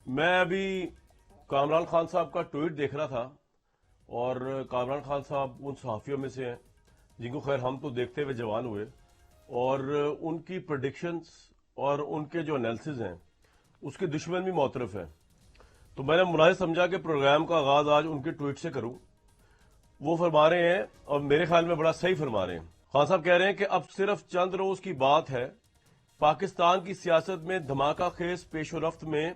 میں ابھی کامران خان صاحب کا ٹویٹ دیکھ رہا تھا، اور کامران خان صاحب ان صحافیوں میں سے ہیں جن کو خیر ہم تو دیکھتے ہوئے جوان ہوئے، اور ان کی پریڈکشنز اور ان کے جو انالیسز ہیں اس کے دشمن بھی معترف ہیں۔ تو میں نے مناسب سمجھا کہ پروگرام کا آغاز آج ان کے ٹویٹ سے کروں۔ وہ فرما رہے ہیں، اور میرے خیال میں بڑا صحیح فرما رہے ہیں۔ خان صاحب کہہ رہے ہیں کہ اب صرف چند روز کی بات ہے، پاکستان کی سیاست میں دھماکہ خیز پیش و رفت میں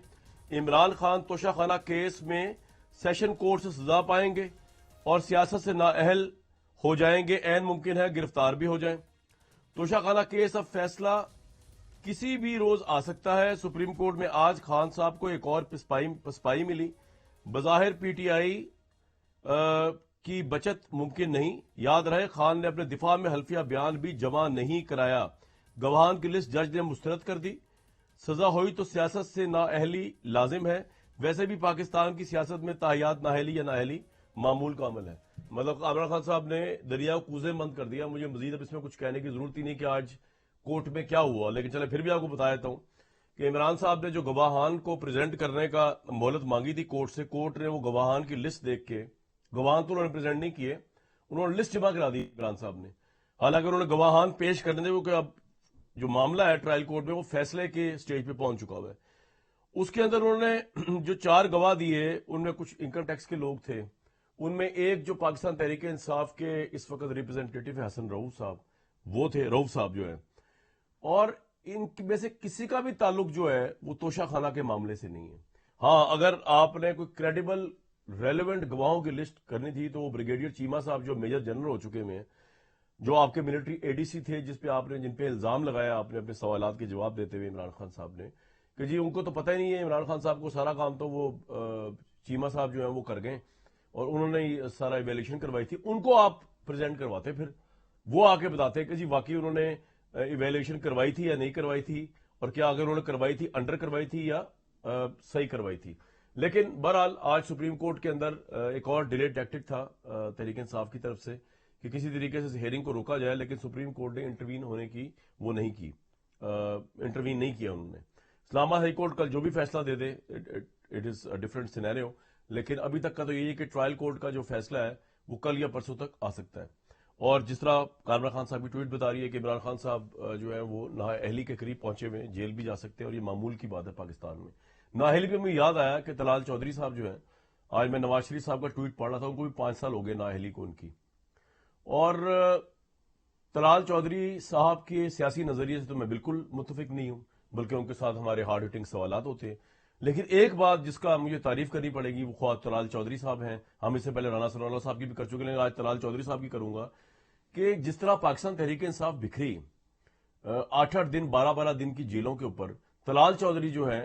عمران خان توشہ خانہ کیس میں سیشن کورٹ سے سزا پائیں گے اور سیاست سے نااہل ہو جائیں گے، عین ممکن ہے گرفتار بھی ہو جائیں۔ توشہ خانہ کیس اب فیصلہ کسی بھی روز آ سکتا ہے۔ سپریم کورٹ میں آج خان صاحب کو ایک اور پسپائی ملی۔ بظاہر پی ٹی آئی کی بچت ممکن نہیں۔ یاد رہے خان نے اپنے دفاع میں حلفیہ بیان بھی جمع نہیں کرایا۔ گواہان کی لسٹ جج نے مسترد کر دی۔ سزا ہوئی تو سیاست سے نااہلی لازم ہے۔ ویسے بھی پاکستان کی سیاست میں تاحیات نااہلی یا نااہلی معمول کا عمل ہے۔ مطلب عمران خان صاحب نے دریا کوزے مند کر دیا۔ مجھے مزید اب اس میں کچھ کہنے کی ضرورت ہی نہیں کہ آج کورٹ میں کیا ہوا، لیکن چلے پھر بھی آپ کو بتا دیتا ہوں کہ عمران صاحب نے جو گواہان کو پریزنٹ کرنے کا مہلت مانگی تھی کورٹ سے، کورٹ نے وہ گواہان کی لسٹ دیکھ کے، گواہان تو انہوں نے پریزنٹ نہیں کیے، انہوں نے لسٹ جمع کرا دی عمران صاحب نے۔ حالانکہ انہوں نے گواہان پیش کرنے دے، کہ اب جو معاملہ ہے ٹرائل کورٹ میں وہ فیصلے کے سٹیج پہ پہنچ چکا ہوا ہے۔ اس کے اندر انہوں نے جو 4 گواہ دیے، ان میں کچھ انکم ٹیکس کے لوگ تھے، ان میں ایک جو پاکستان تحریک انصاف کے اس وقت ریپرزینٹیٹو ہے حسن رؤوف صاحب، وہ تھے، رؤوف صاحب جو ہیں، اور ان میں سے کسی کا بھی تعلق جو ہے وہ توشہ خانہ کے معاملے سے نہیں ہے۔ ہاں، اگر آپ نے کوئی کریڈیبل ریلیونٹ گواہوں کی لسٹ کرنی تھی تو وہ بریگیڈیئر چیمہ صاحب جو میجر جنرل ہو چکے ہیں، جو آپ کے ملٹری اے ڈی سی تھے، جن پہ الزام لگایا آپ نے اپنے سوالات کے جواب دیتے ہوئے عمران خان صاحب نے، کہ جی ان کو تو پتہ ہی نہیں ہے، عمران خان صاحب کو سارا کام تو وہ چیمہ صاحب جو ہیں وہ کر گئے، اور انہوں نے سارا ایویلیوشن کروائی تھی، ان کو آپ پریزنٹ کرواتے، پھر وہ آ کے بتاتے کہ جی واقعی انہوں نے ایویلیوشن کروائی تھی یا نہیں کروائی تھی، اور کیا اگر انہوں نے کروائی تھی انڈر کروائی تھی یا صحیح کروائی تھی۔ لیکن بہرحال آج سپریم کورٹ کے اندر ایک اور ڈیلے ٹیکٹک تھا تحریک انصاف کی طرف سے کہ کسی طریقے سے ہیئرنگ کو روکا جائے، لیکن سپریم کورٹ نے انٹروین ہونے کی وہ نہیں کی، انٹروین نہیں کیا انہوں نے۔ اسلام آباد ہائی کورٹ کل جو بھی فیصلہ دے دے، it is a different scenario, لیکن ابھی تک کا تو یہی ہے کہ ٹرائل کورٹ کا جو فیصلہ ہے وہ کل یا پرسوں تک آ سکتا ہے۔ اور جس طرح کامران خان صاحب کی ٹویٹ بتا رہی ہے کہ عمران خان صاحب جو ہے وہ نااہلی کے قریب پہنچے ہوئے، جیل بھی جا سکتے ہیں، اور یہ معمول کی بات ہے پاکستان میں۔ نااہلی پہ مجھے یاد آیا کہ طلال چودھری صاحب جو ہیں، آج میں نواز شریف صاحب کا ٹویٹ پڑھ رہا تھا، ان کو بھی 5 سال ہو گئے نااہلی کو ان کی، اور طلال چودھری صاحب کے سیاسی نظریے سے تو میں بالکل متفق نہیں ہوں، بلکہ ان کے ساتھ ہمارے ہارڈ ہٹنگ سوالات ہوتے ہیں۔ لیکن ایک بات جس کا مجھے تعریف کرنی پڑے گی، وہ خواہ طلال چودھری صاحب ہیں، ہم اس سے پہلے رانا ثناء اللہ صاحب کی بھی کر چکے ہیں، آج طلال چودھری صاحب کی کروں گا، کہ جس طرح پاکستان تحریک انصاف بکھری 8-8 دن 12-12 دن کی جیلوں کے اوپر، طلال چودھری جو ہیں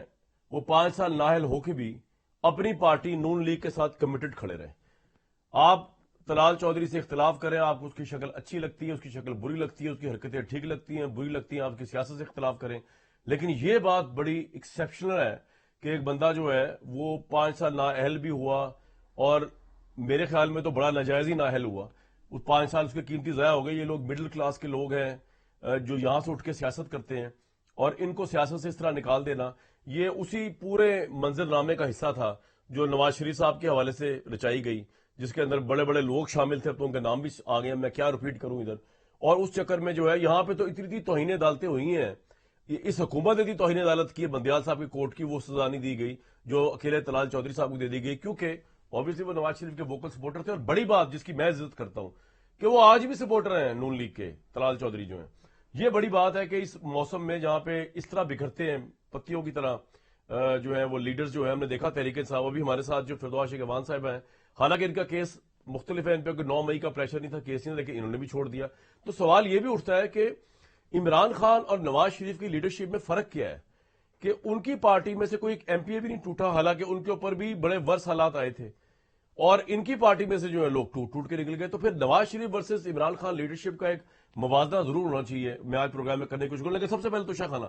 وہ 5 سال نااہل ہو کے بھی اپنی پارٹی نون لیگ کے ساتھ کمیٹڈ کھڑے رہے۔ آپ طلال چودھری سے اختلاف کریں، آپ کو اس کی شکل اچھی لگتی ہے، اس کی شکل بری لگتی ہے، اس کی حرکتیں ٹھیک لگتی ہیں، بری لگتی ہیں، آپ کی سیاست سے اختلاف کریں، لیکن یہ بات بڑی ایکسیپشنل ہے کہ ایک بندہ جو ہے وہ 5 سال نااہل بھی ہوا، اور میرے خیال میں تو بڑا ناجائز ہی نااہل ہوا، وہ 5 سال اس کے قیمتی ضائع ہو گئے۔ یہ لوگ مڈل کلاس کے لوگ ہیں جو یہاں سے اٹھ کے سیاست کرتے ہیں، اور ان کو سیاست سے اس طرح نکال دینا، یہ اسی پورے منظر نامے کا حصہ تھا جو نواز شریف صاحب کے حوالے سے رچائی گئی، جس کے اندر بڑے بڑے لوگ شامل تھے، تو ان کے نام بھی آ گئے، میں کیا ریپیٹ کروں ادھر۔ اور اس چکر میں جو ہے یہاں پہ تو اتنی توہین عدالتیں ہوئی ہیں، اس حکومت نے دی توہین عدالت کی، بندیال صاحب کی کورٹ کی وہ سزا نہیں دی گئی جو اکیلے طلال چودھری صاحب کو دے دی گئی، کیونکہ اوبیسلی وہ نواز شریف کے ووکل سپورٹر تھے۔ اور بڑی بات جس کی میں عزت کرتا ہوں کہ وہ آج بھی سپورٹر ہیں نون لیگ کے، طلال چودھری جو ہیں، یہ بڑی بات ہے کہ اس موسم میں جہاں پہ اس طرح بکھرتے ہیں پتیوں کی طرح جو ہیں وہ لیڈرز جو ہیں، ہم نے دیکھا تحریک انصاف، ابھی ہمارے ساتھ جو فردوس شیخ صاحب ہیں، حالانکہ ان کا کیس مختلف ہے، ان پہ 9 مئی کا پریشر نہیں تھا، کیس نہیں، لیکن انہوں نے بھی چھوڑ دیا۔ تو سوال یہ بھی اٹھتا ہے کہ عمران خان اور نواز شریف کی لیڈرشپ میں فرق کیا ہے کہ ان کی پارٹی میں سے کوئی ایک ایم پی اے بھی نہیں ٹوٹا، حالانکہ ان کے اوپر بھی بڑے ورس حالات آئے تھے، اور ان کی پارٹی میں سے جو ہے لوگ ٹوٹ ٹوٹ کے نکل گئے۔ تو پھر نواز شریف ورسز عمران خان لیڈرشپ کا ایک موازنہ ضرور ہونا چاہیے۔ میں آج پروگرام میں کرنے کی کوشش کروں، لیکن سب سے پہلے تو شاہ خانہ